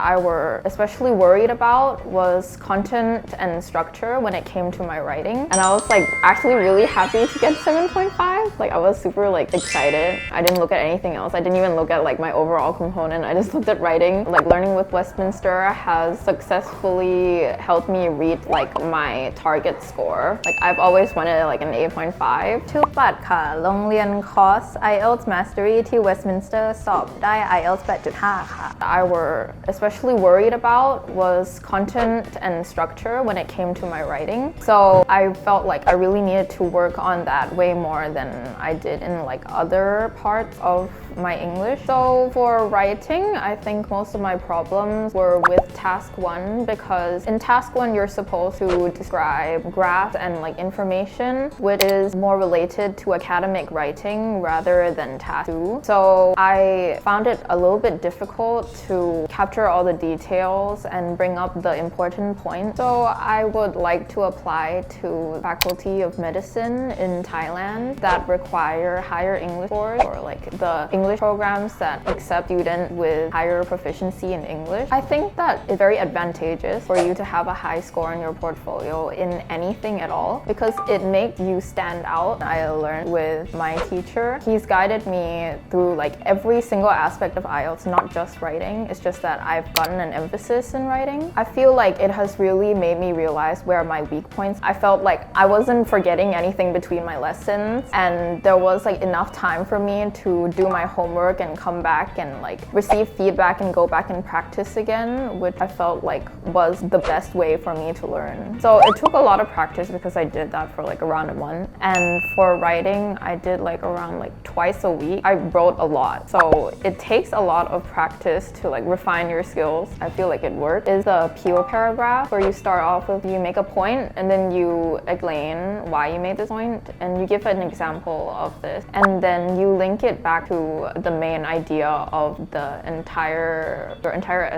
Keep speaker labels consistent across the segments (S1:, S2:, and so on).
S1: I were especially worried about was content and structure when it came to my writing. And I was like actually really happy to get 7.5. Like I was super like excited. I didn't look at anything else. I didn't even look at like my overall component. I just looked at writing. Like learning with Westminster has successfully helped me reach like my target score. Like I've always wanted like an 8.5.
S2: ชื่อปัดค่ะโรงเรียนคอร์ส IELTS Mastery ที่ Westminster สอบได้ IELTS 8.5 ค่ะ
S1: I were especially worried about was content and structure when it came to my writing. So I felt like I really needed to work on that way more than I did in like other parts of my English. So for writing, I think most of my problems were with task 1 because in task 1 you're supposed to describe graphs and like information which is more related to academic writing rather than task 2. So I found it a little bit difficult to capture all the details and bring up the important points. So I would like to apply to Faculty of Medicine in Thailand that require higher English scores or like the English programs that accept students with higher proficiency in English. I think that it's very advantageous for you to have a high score in your portfolio in anything at all because it makes you stand out. I learned with my teacher. He's guided me through like every single aspect of IELTS, not just writing. It's just that I've gotten an emphasis in writing. I feel like it has really made me realize where are my weak points. I felt like I wasn't forgetting anything between my lessons and there was like enough time for me to do my homework and come back and like receive feedback and go back and practice again, which I felt like was the best way for me to learn. So it took a lot of practice because I did that for like around a month. And for writing, I did like around like twice a week. I wrote a lot. So it takes a lot of practice to like refine your skills. I feel like it worked. Is the appeal paragraph where you start off with you make a point and then you explain why you made this point and you give an example of this and then you link it back to the main idea of the entire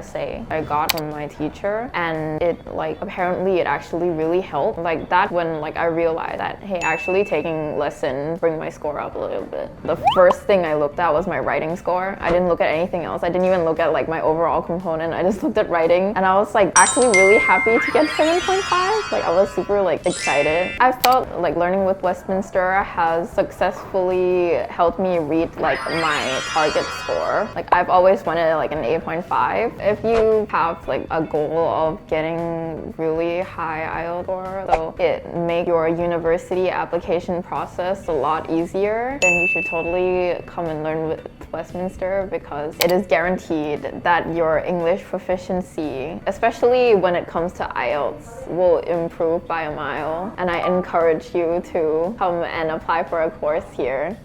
S1: essay I got from my teacher and it like apparently it actually really helped. Like that when like I realized that hey actually taking lessons bring my score up a little bit. The first thing I looked at was my writing score. I didn't look at anything else. I didn't even look at like my overall component. I just looked at writing and I was like actually really happy to get 7.5. Like I was super like excited. I felt like learning with Westminster has successfully helped me reach like my target score. Like I've always wanted like an 8.5. If you have like a goal of getting really high IELTS score, so it makes your university application process a lot easier, then you should totally come and learn with Westminster because it is guaranteed that your English proficiency, especially when it comes to IELTS, will improve by a mile. And I encourage you to come and apply for a course here.